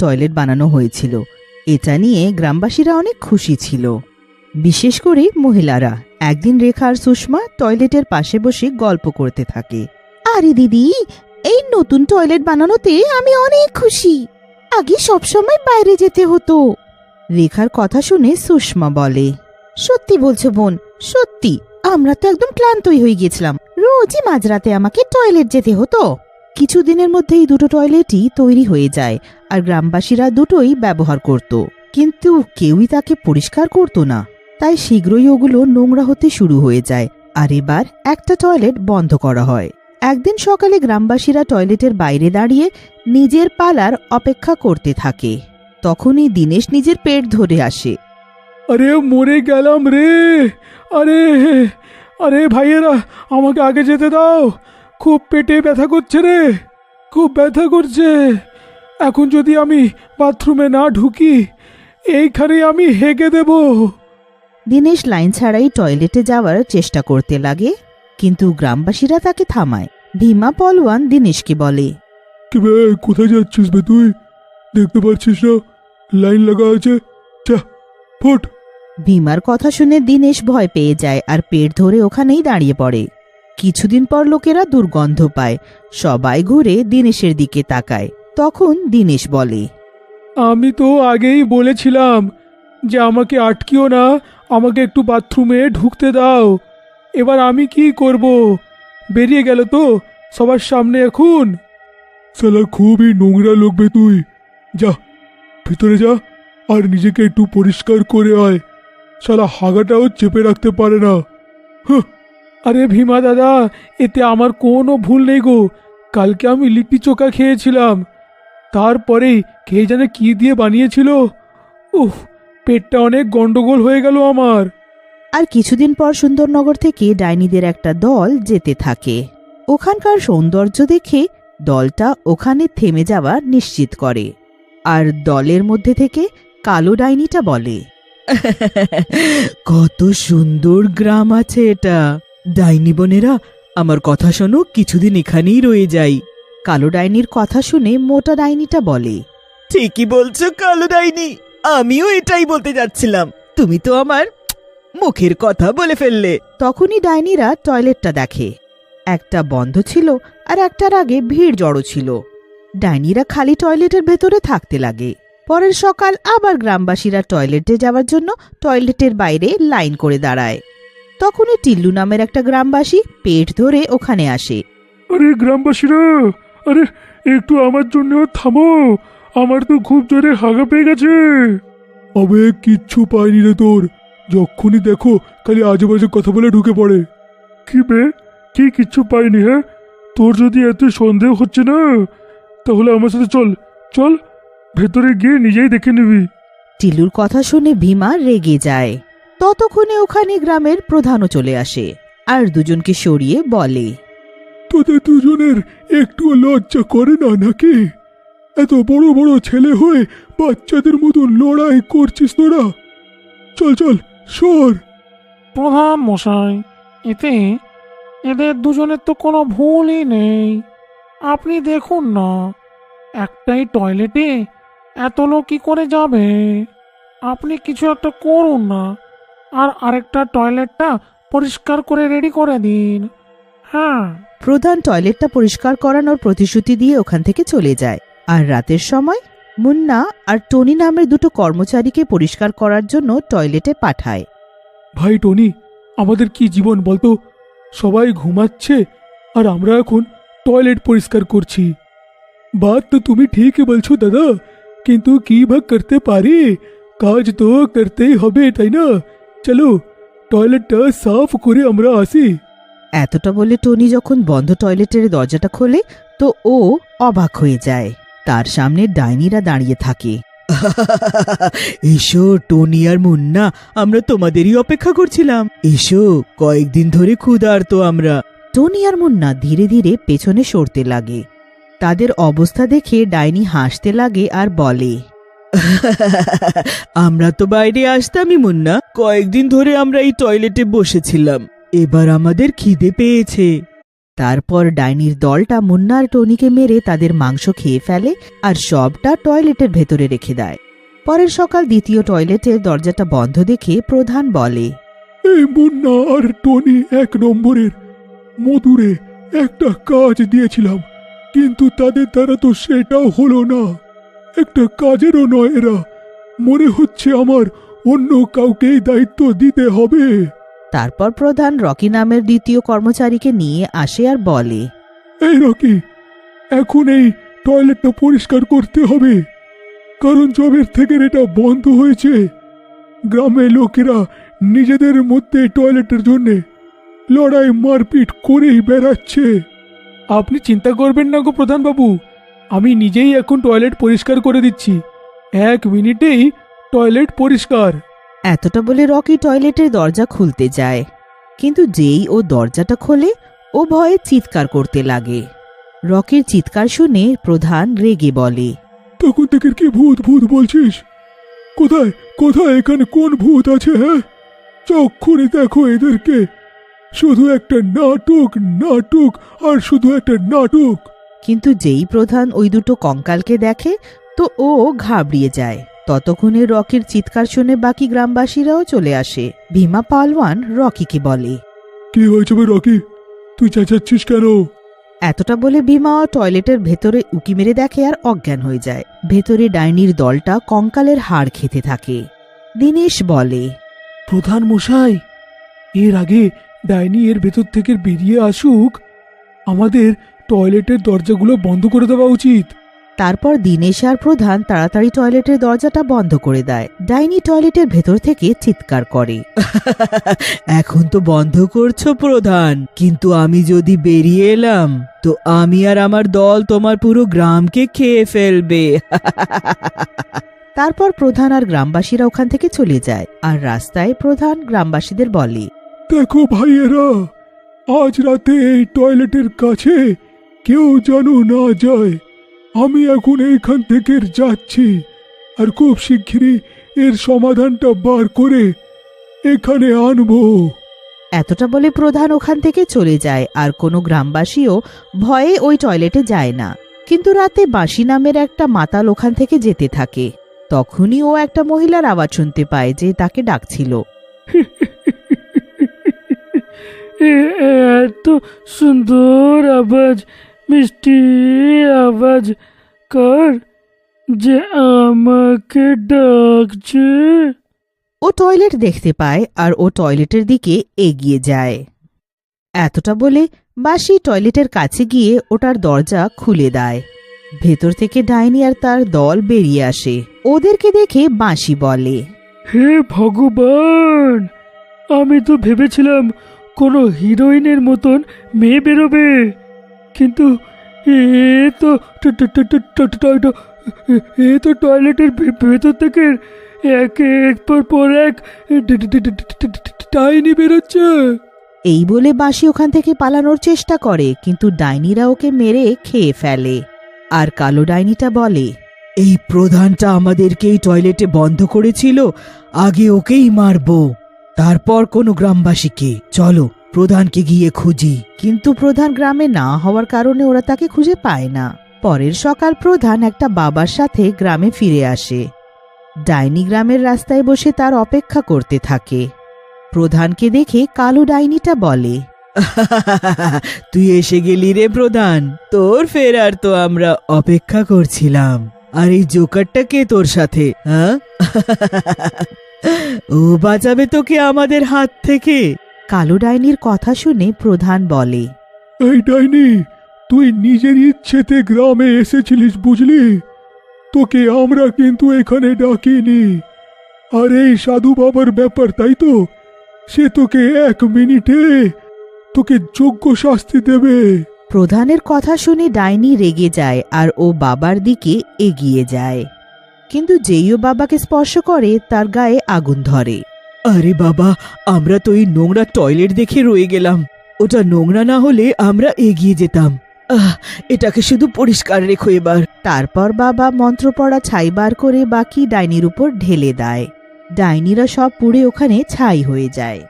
Toilet বানানো হয়েছিল। এটা নিয়ে গ্রামবাসীরা অনেক খুশি ছিল, বিশেষ করে মহিলারা। একদিন রেখা আর সুষমা টয়লেটের পাশে বসে গল্প করতে থাকে। আরে দিদি, এই নতুন টয়লেট বানানোতে আমি অনেক খুশি। আগে সবসময় বাইরে যেতে হতো। রেখার কথা শুনে সুষমা বলে, সত্যি বলছো বোন, সত্যি। আমরা তো একদম ক্লান্তই হয়ে গেছিলাম, রোজই মাঝরাতে আমাকে টয়লেট যেতে হতো। কিছুদিনের মধ্যেই দুটো টয়লেটই তৈরি হয়ে যায়, আর গ্রামবাসীরা দুটোই ব্যবহার করত। কিন্তু কেউই তাকে পরিষ্কার করত না, তাই শীঘ্রই ওগুলো নোংরা হতে শুরু হয়ে যায়। আর এবার একটা টয়লেট বন্ধ করা হয়। একদিন সকালে গ্রামবাসীরা টয়লেটের বাইরে দাঁড়িয়ে নিজের পালার অপেক্ষা করতে থাকে। তখনই দিনেশ নিজের পেট ধরে আসে। আরে মরে গেলাম রে! আরে আরে ভাইয়েরা, আমাকে আগে যেতে দাও। খুব পেটে ব্যথা করছে রে, খুব ব্যথা করছে। এখন যদি আমি বাথরুমে না ঢুকি, এইখানে আমি হেগে দেব। দিনেশ লাইন ছাড়াই টয়লেটে যাওয়ার চেষ্টা করতে লাগে, কিন্তু গ্রামবাসীরা তাকে থামায়। ভীমা পলওয়ান দিনেশকে বলে, কি বে, কোথায় যাচ্ছিস বে তুই? দেখতে পাচ্ছিস না লাইন লাগা আছে? যা, ফুট। ভীমার কথা শুনে দিনেশ ভয় পেয়ে যায় আর পেট ধরে ওখানেই দাঁড়িয়ে পড়ে। কিছুদিন পর লোকেরা দুর্গন্ধ পায়, সবাই ঘুরে দিনেশের দিকে তাকায়। তখন দিনেশ বলে, আমি তো আগেই বলেছিলাম যে আমাকে আটকিও না, আমাকে একটু বাথরুমে ঢুকতে দাও। এবার আমি কি করব? বেরিয়ে গেল তো সবার সামনে এখন। শালা খুবই নোংরা লোক বে তুই। যা, ভিতরে যা আর নিজেকে একটু পরিষ্কার করে আয়। শালা হাগাটাও চেপে রাখতে পারে না। আরে ভীমা দাদা, এতে আমার কোনো ভুল নেই গো। কালকে আমি লিট্টি চোখা খেয়েছিলাম, তারপরেই কে জানে কি দিয়ে বানিয়েছিল। উফ, পেটটা অনেক গন্ডগোল হয়ে গেল আমার। আর কিছুদিন পর সুন্দরনগর থেকে ডাইনিদের একটা দল যেতে থাকে। ওখানকার সৌন্দর্য দেখে দলটা ওখানে থেমে যাওয়া নিশ্চিত করে। আর দলের মধ্যে থেকে কালো ডাইনিটা বলে, কত সুন্দর গ্রাম আছে এটা। ডাইনি বোনেরা, আমার কথা শোনো, কিছুদিন এখানেই রয়ে যাই। কালো ডাইনির কথা শুনে মোটা ডাইনিটা বলে, ঠিকই বলছো কালো ডাইনি, আমিও এটাই বলতে যাচ্ছিলাম। তুমি তো আমার মুখের কথা বলে ফেললে। তখনই ডাইনিরা টয়লেটটা দেখে, একটা বন্ধ ছিল আর একটার আগে ভিড় জড়ো ছিল। ডাইনিরা খালি টয়লেটের ভেতরে থাকতে লাগে। পরের সকাল আবার গ্রামবাসীরা টয়লেটে যাওয়ার জন্য টয়লেটের বাইরে লাইন করে দাঁড়ায়। তখনই টিল্লু নামের একটা গ্রামবাসী পেট ধরে ওখানে আসে। আরে গ্রামবাসীরা, আরে একটু আমার জন্য থামো, আমার তো খুব জোরে হাগা পেয়ে গেছে। আবে কিচ্ছু পাইনি রে তোর, যখনই দেখো খালি আজেবাজে কথা বলে ঢুকে পড়ে। কি বে, কি কিচ্ছু পাইনি? হ্যাঁ, তোর যদি এত সন্দেহ হচ্ছে না, তাহলে আমার সাথে চল, চল ভেতরে গিয়ে নিজেই দেখে নিবি। টিল্লুর কথা শুনে ভীমা রেগে যায়। ততক্ষণে ওখানে গ্রামের প্রধানও চলে আসে আর দুজনকে সরিয়ে বলে, তোদের দুজনের একটু লজ্জা করে না নাকি? এত বড় বড় ছেলে হয়ে বাচ্চাদের মতো লড়াই করছিস তোরা? চল চল, সর। প্রধান মশাই, এতে এদের দুজনের তো কোনো ভুলই নেই। আপনি দেখুন না, একটাই টয়লেটে এত লোক কি করে যাবে? আপনি কিছু একটা করুন না, আর আরেকটা টয়লেটটা পরিষ্কার করে রেডি করে দিন। হ্যাঁ। প্রধান টয়লেটটা পরিষ্কার করানোর প্রতিশ্রুতি দিয়ে ওখান থেকে চলে যায়। আর রাতের সময় মুন্না আর টনি নামের দুটো কর্মচারীকে পরিষ্কার করার জন্য টয়লেটে পাঠায়। ভাই টনি, আমাদের কি জীবন বলতো? সবাই ঘুমাচ্ছে আর আমরা এখন টয়লেট পরিষ্কার করছি। বাত তো তুমি ঠিকই বলছো দাদা, কিন্তু কি ভাগ করতে পারি, কাজ তো করতেই হবে, তাই না? চলো টয়লেটটা সাফ করে আমরা আসি। এতটা বলে টনি যখন বন্ধ টয়লেটের দরজাটা খোলে তো ও অবাক হয়ে যায়। তার সামনে ডাইনিরা দাঁড়িয়ে থাকে। এসো টনি আর মুন্না, আমরা তোমাদেরই অপেক্ষা করছিলাম। এসো, কয়েকদিন ধরে ক্ষুধার্ত আমরা। টনি আর মুন্না ধীরে ধীরে পেছনে সরতে লাগে। তাদের অবস্থা দেখে ডাইনি হাসতে লাগে আর বলে, আমরা তো বাইরে আসতামই মুন্না, কয়েকদিন ধরে আমরা এই টয়লেটে বসেছিলাম, এবার আমাদের খিদে পেয়েছে। তারপর ডাইনির দলটা মুন্না আর টনিকে মেরে তাদের মাংস খেয়ে ফেলে আর সবটা টয়লেটের ভেতরে রেখে দেয়। পরের সকাল দ্বিতীয় টয়লেটের দরজাটা বন্ধ দেখে প্রধান বলে, এই মুন্না আর টনি 1 নম্বরের মধুরে একটা কাজ দিয়েছিলাম, কিন্তু তাদের দ্বারা তো সেটাও হলো না। একটা কাজেরও নয় এরা, মনে হচ্ছে আমার অন্য কাউকেই দায়িত্ব দিতে হবে। তারপর প্রধান রকি নামের দ্বিতীয় কর্মচারীকে নিয়ে আসে আর বলে, এই রকি, এখন এই টয়লেটটা পরিষ্কার করতে হবে, কারণ জবের থেকে এটা বন্ধ হয়েছে। গ্রামের লোকেরা নিজেদের মধ্যে টয়লেটের জন্য লড়াই মারপিট করেই বেড়াচ্ছে। আপনি চিন্তা করবেন না গো প্রধান বাবু, আমি নিজেই এখন টয়লেট পরিষ্কার করে দিচ্ছি, 1 মিনিটেই টয়লেট পরিষ্কার। এতটা বলে রকি টয়লেটের দরজা খুলতে যায়, কিন্তু যেই ও দরজাটা খোলে ও ভয়ে চিৎকার করতে লাগে। রকির চিৎকার শুনে প্রধান রেগে বলে, তখন থেকে কি ভূত ভূত বলছিস? কোথায় কোথায় এখানে কোন ভূত আছে? হ্যাঁ, চক্ষুরে দেখো এদেরকে, শুধু একটা নাটক নাটক আর শুধু একটা নাটক। কিন্তু যেই প্রধান ওই দুটো কঙ্কালকে দেখে তো ও ঘাবড়িয়ে যায়। ততক্ষণে রকির চিৎকার শুনে বাকি গ্রামবাসীরাও চলে আসে। ভীমা পালওয়ান রকিকে বলে, কি হয়েছে রকি, তুই চেঁচাচ্ছিস কেন? এতটা বলে ভীমা টয়লেটের ভেতরে উকি মেরে দেখে আর অজ্ঞান হয়ে যায়। ভেতরে ডাইনির দলটা কঙ্কালের হাড় খেতে থাকে। দিনেশ বলে, প্রধান মশাই, এর আগে ডাইনি এর ভেতর থেকে বেরিয়ে আসুক, আমাদের টয়লেটের দরজাগুলো বন্ধ করে দেওয়া উচিত। তারপর দিনেশ আর প্রধান তাড়াতাড়ি টয়লেটের দরজাটা বন্ধ করে দেয়। ডাইনি টয়লেটের ভেতর থেকে চিৎকার করে, এখন তো বন্ধ করছো প্রধান, কিন্তু আমি যদি বেরিয়ে এলাম তো আমি আর আমার দল তোমার পুরো গ্রামকে খেয়ে ফেলবে। তারপর প্রধান আর গ্রামবাসীরা ওখান থেকে চলে যায়। আর রাস্তায় প্রধান গ্রামবাসীদের বলে, দেখো ভাইয়েরা, আজ রাতে এই টয়লেটের কাছে কেউ যেন না যায়। আমি এখন এইখান থেকে যাচ্ছি, আর খুব শিগগিরই এর সমাধানটা বার করে এখানে আনবো। এতটা বলে প্রধান ওখান থেকে চলে যায়। আর কোনো গ্রামবাসীও ভয়ে ওই টয়লেটে যায় না। কিন্তু রাতে বাঁশি নামের একটা মাতাল ওখান থেকে যেতে থাকে। তখনই ও একটা মহিলার আওয়াজ শুনতে পায় যে তাকে ডাকছিল। এত সুন্দর আওয়াজ, মিষ্টি আওয়াজ কার যে আমাকে ডাকছে? ও টয়লেট দেখতে পায় আর ও টয়লেটের দিকে এগিয়ে যায়। এতটা বলে বাঁশি টয়লেটের কাছে গিয়ে ওটার দরজা খুলে দেয়। ভেতর থেকে ডাইনি আর তার দল বেরিয়ে আসে। ওদেরকে দেখে বাঁশি বলে, হে ভগবান, আমি তো ভেবেছিলাম কোনো হিরোইনের মতন মেয়ে বেরোবে, কিন্তু এ তো টয়লেটের ভেতর থেকে একের পর এক ডাইনি বেরোচ্ছে। এই বলে বাঁশি ওখান থেকে পালানোর চেষ্টা করে, কিন্তু ডাইনিরা ওকে মেরে খেয়ে ফেলে। আর কালো ডাইনিটা বলে, এই প্রধানটা আমাদেরকেই টয়লেটে বন্ধ করেছিল, আগে ওকেই মারবো, তারপর কোনো গ্রামবাসীকে। চলো প্রধানকে গিয়ে খুঁজি। কিন্তু প্রধান গ্রামে না হওয়ার কারণে ওরা তাকে খুঁজে পায় না। পরের সকাল প্রধান একটা বাবার সাথে গ্রামে ফিরে আসে। ডাইনি গ্রামের রাস্তায় বসে তার অপেক্ষা করতে থাকে। প্রধানকে দেখে কালো ডাইনিটা বলে, তুই এসে গেলি রে প্রধান, তোর ফেরার তো আমরা অপেক্ষা করছিলাম। আর এই জোকারটা কে তোর সাথে? হ্যাঁ, ও বাঁচাবে তোকে আমাদের হাত থেকে। কালো ডাইনির কথা শুনে প্রধান বলে, এই ডাইনি, তুই নিজের ইচ্ছেতে গ্রামে এসেছিলিস বুঝলি, তোকে আমরা কিন্তু এখানে ডাকিনি। আর এই সাধু বাবার ব্যাপার, তাই তো? সে তোকে 1 মিনিটে তোকে যোগ্য শাস্তি দেবে। প্রধানের কথা শুনে ডাইনি রেগে যায় আর ও বাবার দিকে এগিয়ে যায়। কিন্তু যেই ও বাবাকে স্পর্শ করে তার গায়ে আগুন ধরে। আরে বাবা, আমরা তো এই নোংরা টয়লেট দেখে রয়ে গেলাম, ওটা নোংরা না হলে আমরা এগিয়ে যেতাম। এটাকে শুধু পরিষ্কার রেখো এবার। তারপর বাবা মন্ত্র পড়া ছাই বার করে বাকি ডাইনির উপর ঢেলে দেয়। ডাইনিরা সব পুড়ে ওখানে ছাই হয়ে যায়।